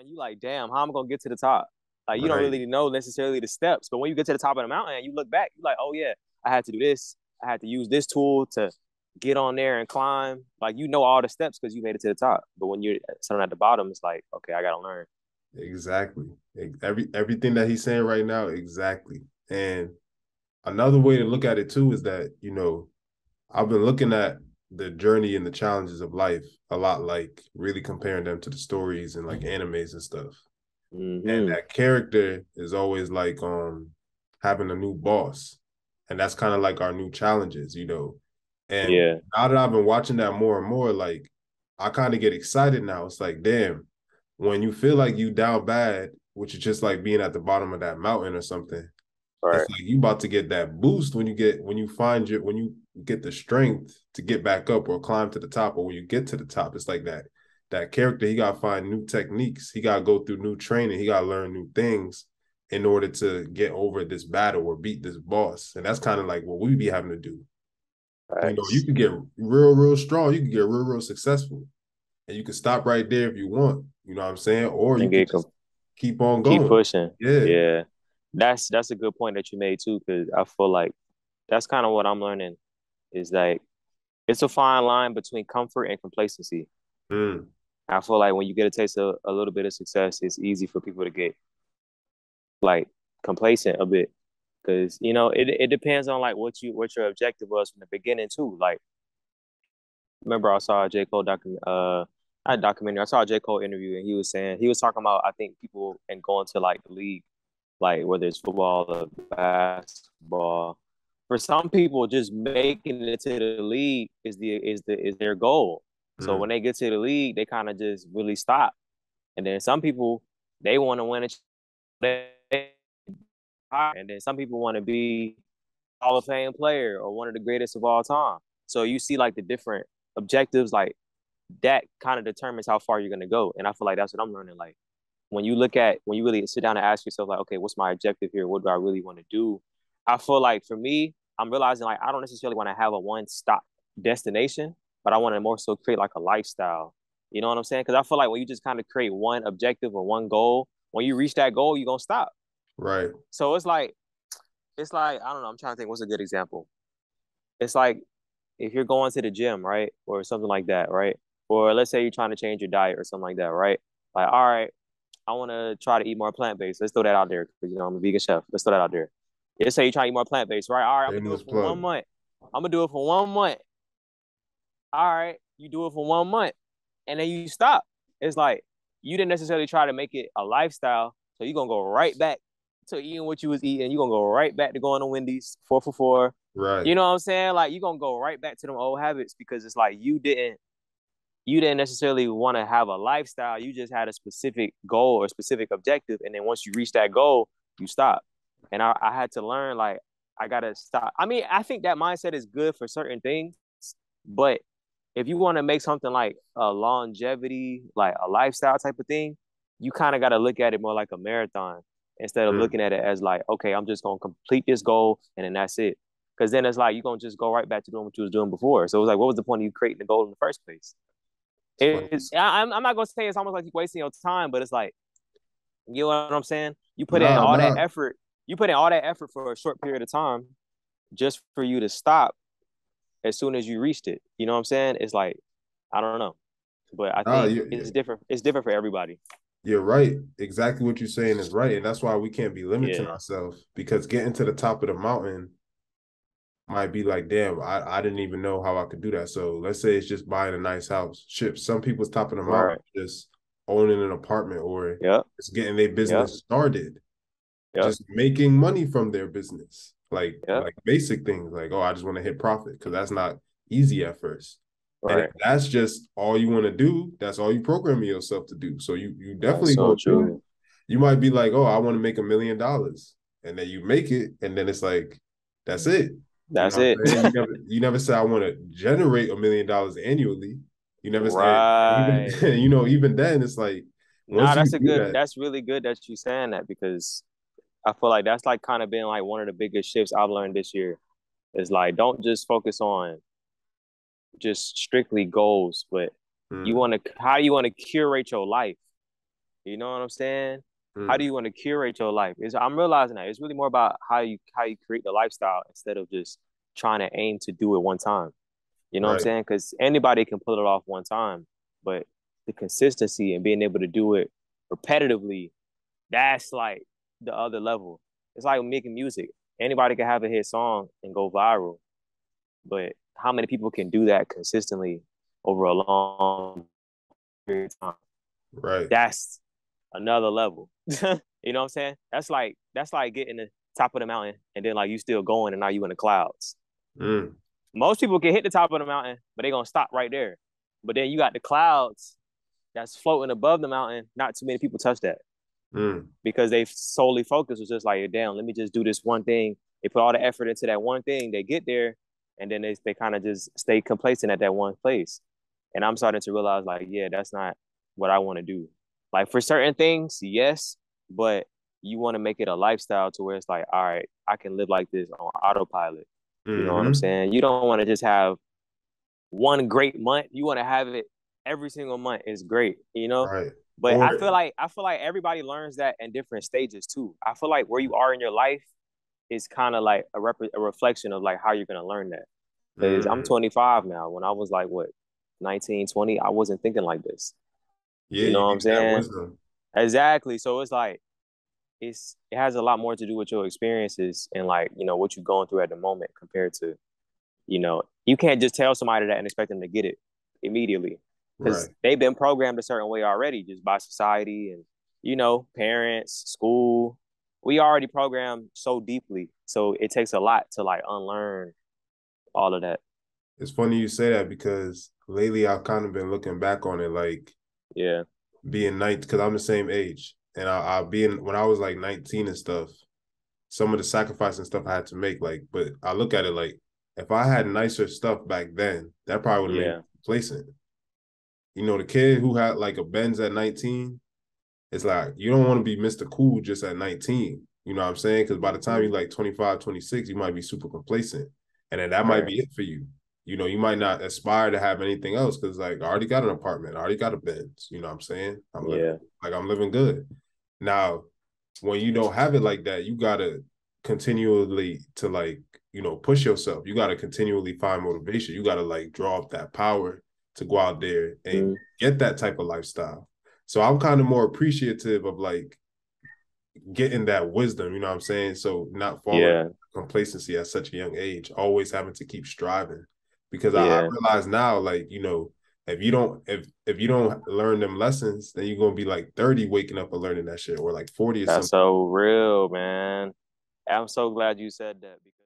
mountain, you like, damn, how am I gonna get to the top? Like you don't Right. really know necessarily the steps, but when you get to the top of the mountain and you look back, you're like, oh yeah, I had to do this. I had to use this tool to get on there and climb. Like you know all the steps because you made it to the top. But when you're starting at the bottom, it's like, okay, I gotta learn. Exactly. Everything that he's saying right now, exactly. And another way to look at it too is that, I've been looking at the journey and the challenges of life a lot, like really comparing them to the stories and like animes and stuff. And Mm-hmm. that character is always like having a new boss. And that's kind of like our new challenges. And Yeah. now that I've been watching that more and more, like I kind of get excited now. It's like, damn, when you feel like you down bad, which is just like being at the bottom of that mountain or something, Right. it's like you about to get that boost when you get the strength to get back up or climb to the top, or when you get to the top, it's like that character, he gotta find new techniques, he gotta go through new training, he gotta learn new things in order to get over this battle or beat this boss. And that's kind of like what we be having to do. You Right. could get real strong, you could get real successful, and you can stop right there if you want, you know what I'm saying, or you And could get just keep on keep going. pushing. Yeah. Yeah. That's a good point that you made too, because I feel like that's kind of what I'm learning is like it's a fine line between comfort and complacency. Mm. I feel like when you get a taste of a little bit of success, it's easy for people to get like complacent a bit. Cause it depends on like what your objective was from the beginning too. Like remember I saw a J. Cole not documentary, I saw a J. Cole interview and he was talking about I think people and going to like the league, like whether it's football or basketball. For some people, just making it to the league is their goal. So Mm. when they get to the league, they kind of just really stop. And then some people they want to win a and then some people want to be Hall of Fame player or one of the greatest of all time. So you see like the different objectives, like that kind of determines how far you're gonna go. And I feel like that's what I'm learning. Like when you really sit down and ask yourself, like, okay, what's my objective here? What do I really want to do? I feel like for me, I'm realizing like I don't necessarily want to have a one stop destination, but I want to more so create like a lifestyle. You know what I'm saying? Because I feel like when you just kind of create one objective or one goal, when you reach that goal, you're gonna stop. Right. So it's like I don't know. I'm trying to think. What's a good example? It's like if you're going to the gym, right, or something like that, right, or let's say you're trying to change your diet or something like that, right? Like, all right, I want to try to eat more plant based. Let's throw that out there because I'm a vegan chef. Let's throw that out there. Let's say you try to eat more plant based, right? All right, I'm gonna do it Shameless for one plug. month. I'm gonna do it for one month. All right, you do it for one month, and then you stop. It's like you didn't necessarily try to make it a lifestyle, so you're gonna go right back to eating what you was eating. You're gonna go right back to going to Wendy's 4 for 4. Right. You know what I'm saying? Like you're gonna go right back to them old habits because it's like you didn't necessarily want to have a lifestyle. You just had a specific goal or specific objective. And then once you reach that goal, you stop. And I had to learn, like, I got to stop. I mean, I think that mindset is good for certain things. But if you want to make something like a longevity, like a lifestyle type of thing, you kind of got to look at it more like a marathon instead of Mm. looking at it as like, okay, I'm just going to complete this goal and then that's it. Because then it's like you're going to just go right back to doing what you was doing before. So it was like, what was the point of you creating the goal in the first place? It's funny. I'm not gonna say it's almost like you're wasting your time, but it's like you know what I'm saying. You put in Nah, all that nah. effort. You put in all that effort for a short period of time, just for you to stop as soon as you reached it. You know what I'm saying? It's like I don't know, but I Nah, think it's different. It's different for everybody. you're right. Exactly what you're saying is right. And that's why we can't be limiting Yeah. ourselves, because getting to the top of the mountain might be like, damn, I didn't even know how I could do that. So let's say it's just buying a nice house. Shit, some people's top of the mountain Right. just owning an apartment, or Yep. just getting their Yep. business started, Yep. just making money from their business. Yep. Like basic things like, oh, I just want to hit profit, because that's not easy at first. And if Right. that's just all you want to do, that's all you programming yourself to do. So you That's definitely so gonna do it. true. You might be like, oh, I want to make $1 million. And then you make it, and then it's like, that's it. You know That's what it. I'm saying? You never said I want to generate $1 million annually. You never said, even Right. even then it's like, once Nah, you do that, that's really good that you saying that because I feel like that's like kind of been like one of the biggest shifts I've learned this year. Is like don't just focus on just strictly goals, but you mm, want to how you want to curate your life. You know what I'm saying? How do Mm. you want to curate your life? I'm realizing that it's really more about how you create the lifestyle instead of just trying to aim to do it one time. You know what I'm Right. saying? Because anybody can pull it off one time, but the consistency and being able to do it repetitively, that's like the other level. It's like making music. Anybody can have a hit song and go viral, but how many people can do that consistently over a long period of time? Right. That's another level. You know what I'm saying? That's like getting the top of the mountain and then like you still going and now you in the clouds. Mm. Most people can hit the top of the mountain, but they're gonna stop right there. But then you got the clouds that's floating above the mountain. Not too many people touch that Mm. because they solely focus was just like, damn, let me just do this one thing. They put all the effort into that one thing. They get there, and then they kind of just stay complacent at that one place. And I'm starting to realize, like, yeah, that's not what I want to do. Like for certain things, yes, but you want to make it a lifestyle to where it's like, all right, I can live like this on autopilot. You know what I'm Mm-hmm. saying? You don't want to just have one great month. You want to have it every single month is great, you know? Right. But Or I feel like everybody learns that in different stages too. I feel like where you are in your life is kind of like a reflection of like how you're gonna learn that. Because I'm mm, 25 now. When I was like what 19, 20, I wasn't thinking like this. yeah, You you know what I'm need that saying? wisdom. Exactly. So it's like it has a lot more to do with your experiences and like, what you're going through at the moment compared to, you can't just tell somebody that and expect them to get it immediately because Right. they've been programmed a certain way already just by society and, parents, school. We already programmed so deeply. So it takes a lot to like unlearn all of that. It's funny you say that because lately I've kind of been looking back on it, like Yeah. being 19, because I'm the same age. And I'll be in when I was like 19 and stuff, some of the sacrifice and stuff I had to make, like, but I look at it like if I had nicer stuff back then, that probably would have made me Yeah. complacent. You know, the kid who had like a Benz at 19, it's like you don't want to be Mr. Cool just at 19. You know what I'm saying? Because by the time Mm-hmm. you're like 25, 26, you might be super complacent. And then that might Right. be it for you. You know, you might not aspire to have anything else because like I already got an apartment, I already got a Benz. You know what I'm saying? Yeah. I'm living good. Now, when you don't have it like that, you gotta continually to like, push yourself. You gotta continually find motivation. You gotta like draw up that power to go out there and Mm-hmm. get that type of lifestyle. So I'm kind of more appreciative of like getting that wisdom, you know what I'm saying? So not falling Yeah. complacency at such a young age, always having to keep striving. Because I Yeah. realize now, like, if you don't learn them lessons, then you're gonna be like 30 waking up and learning that shit, or like 40 or That's something. so real, man. I'm so glad you said that because